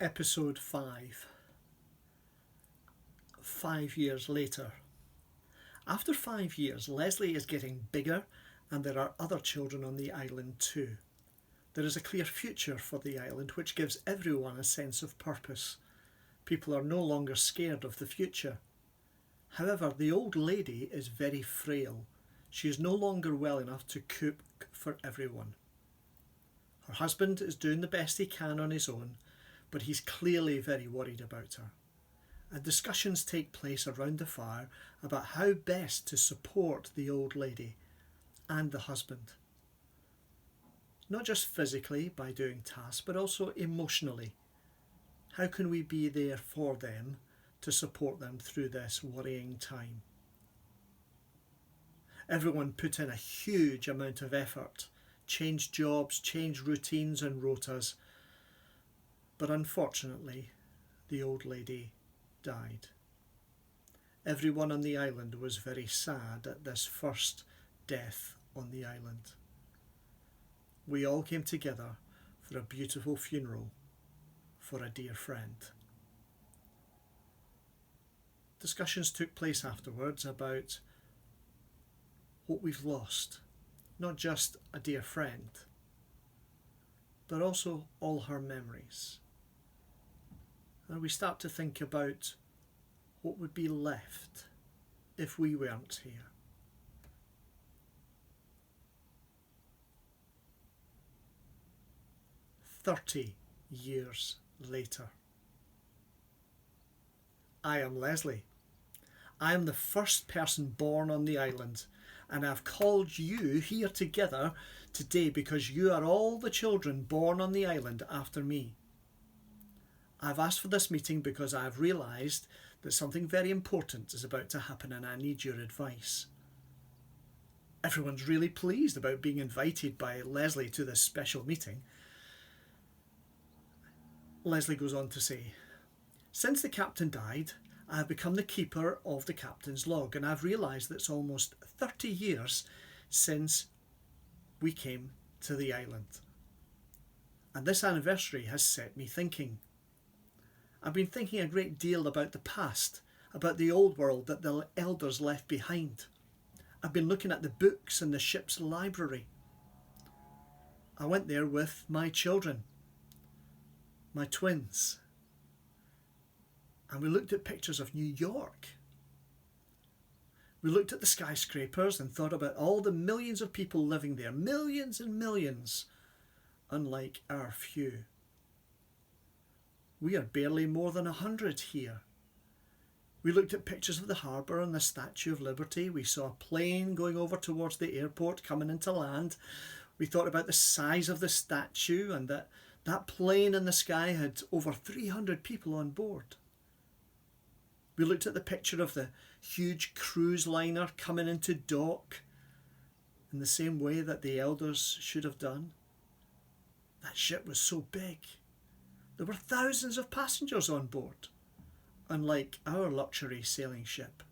Episode 5. 5 years later. After 5 years, Lesley is getting bigger and there are other children on the island too. There is a clear future for the island which gives everyone a sense of purpose. People are no longer scared of the future. However, the old lady is very frail. She is no longer well enough to cook for everyone. Her husband is doing the best he can on his own, but he's clearly very worried about her. And discussions take place around the fire about how best to support the old lady and the husband. Not just physically by doing tasks, but also emotionally. How can we be there for them to support them through this worrying time? Everyone put in a huge amount of effort, changed jobs, changed routines and rotas, but unfortunately the old lady died. Everyone on the island was very sad at this first death on the island. We all came together for a beautiful funeral for a dear friend. Discussions took place afterwards about what we've lost, not just a dear friend, but also all her memories. And we start to think about what would be left if we weren't here. "30 years later. I am Lesley. I am the first person born on the island, and I've called you here together today because you are all the children born on the island after me. I've asked for this meeting because I've realised that something very important is about to happen and I need your advice." Everyone's really pleased about being invited by Lesley to this special meeting. Lesley goes on to say, "Since the captain died, I have become the keeper of the captain's log, and I've realised that it's almost 30 years since we came to the island. And this anniversary has set me thinking. I've been thinking a great deal about the past, about the old world that the elders left behind. I've been looking at the books in the ship's library. I went there with my children, my twins, and we looked at pictures of New York. We looked at the skyscrapers and thought about all the millions of people living there, millions and millions, unlike our few. We are barely more than 100 here. We looked at pictures of the harbour and the Statue of Liberty. We saw a plane going over towards the airport coming into land. We thought about the size of the statue and that plane in the sky had over 300 people on board. We looked at the picture of the huge cruise liner coming into dock in the same way that the elders should have done. That ship was so big. There were thousands of passengers on board, unlike our luxury sailing ship.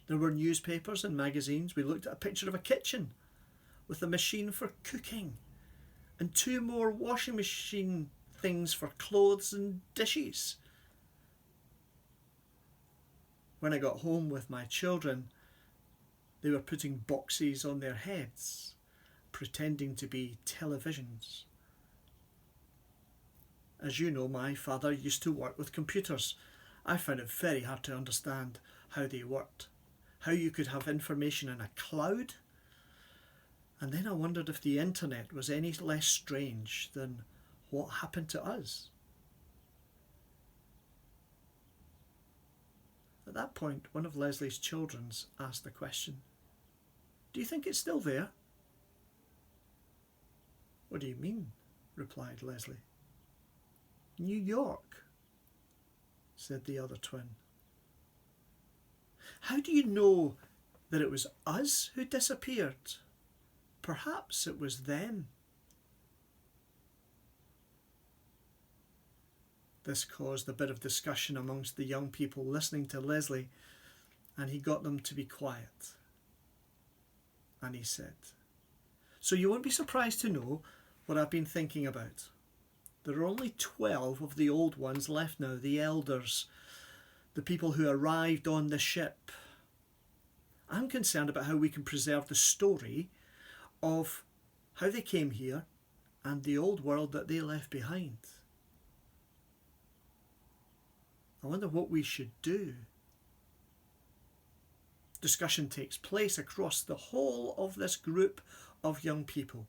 There were newspapers and magazines. We looked at a picture of a kitchen with a machine for cooking and 2 more washing machine things for clothes and dishes. When I got home with my children, they were putting boxes on their heads, pretending to be televisions. As you know, my father used to work with computers. I found it very hard to understand how they worked, how you could have information in a cloud. And then I wondered if the internet was any less strange than what happened to us. At that point, one of Lesley's children asked the question, "Do you think it's still there?" "What do you mean?" replied Lesley. "New York," said the other twin. "How do you know that it was us who disappeared? Perhaps it was them." This caused a bit of discussion amongst the young people listening to Lesley, and he got them to be quiet. And he said, "So you won't be surprised to know what I've been thinking about. There are only 12 of the old ones left now, the elders, the people who arrived on the ship. I'm concerned about how we can preserve the story of how they came here and the old world that they left behind. I wonder what we should do. Discussion takes place across the whole of this group of young people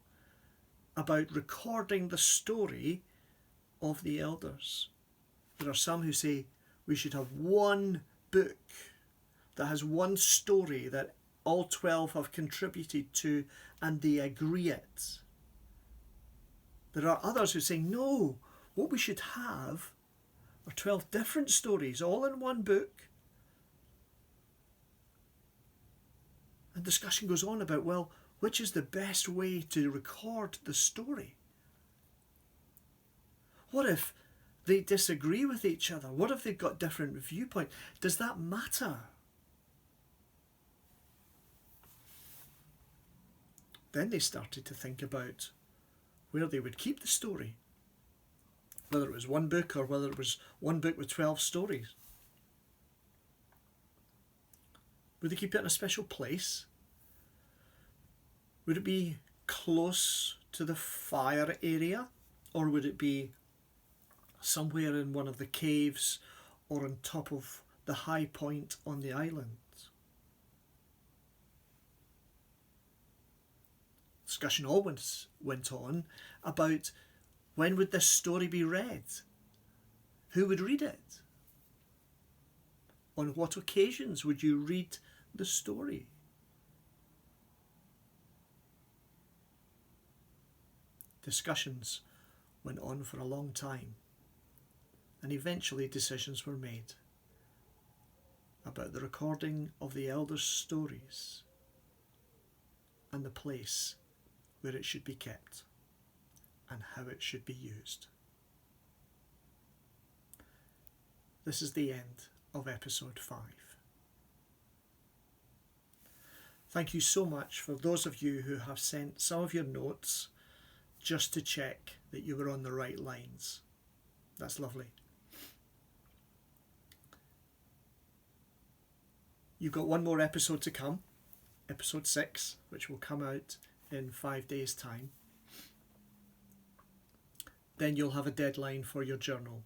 about recording the story of the elders. There are some who say we should have one book that has one story that all 12 have contributed to and they agree it. There are others who say no, what we should have are 12 different stories all in one book. And discussion goes on about, well, which is the best way to record the story? What if they disagree with each other? What if they've got different viewpoints? Does that matter? Then they started to think about where they would keep the story, whether it was one book or whether it was one book with 12 stories. Would they keep it in a special place? Would it be close to the fire area, or would it be somewhere in one of the caves or on top of the high point on the island? Discussion always went on about when would this story be read? Who would read it? On what occasions would you read the story? Discussions went on for a long time, and eventually decisions were made about the recording of the elders' stories and the place where it should be kept and how it should be used. This is the end of episode 5. Thank you so much for those of you who have sent some of your notes just to check that you were on the right lines. That's lovely. You've got one more episode to come, episode 6, which will come out in 5 days' time. Then you'll have a deadline for your journal.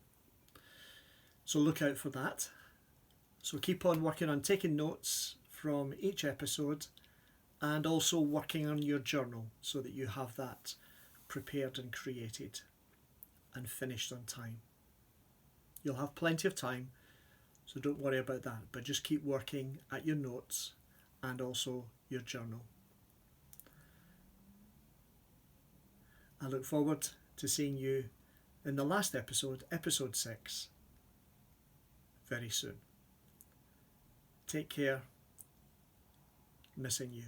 So look out for that. So keep on working on taking notes from each episode and also working on your journal so that you have that prepared and created and finished on time. You'll have plenty of time, so don't worry about that, but just keep working at your notes and also your journal. I look forward to seeing you in the last episode, episode 6, very soon. Take care. Missing you.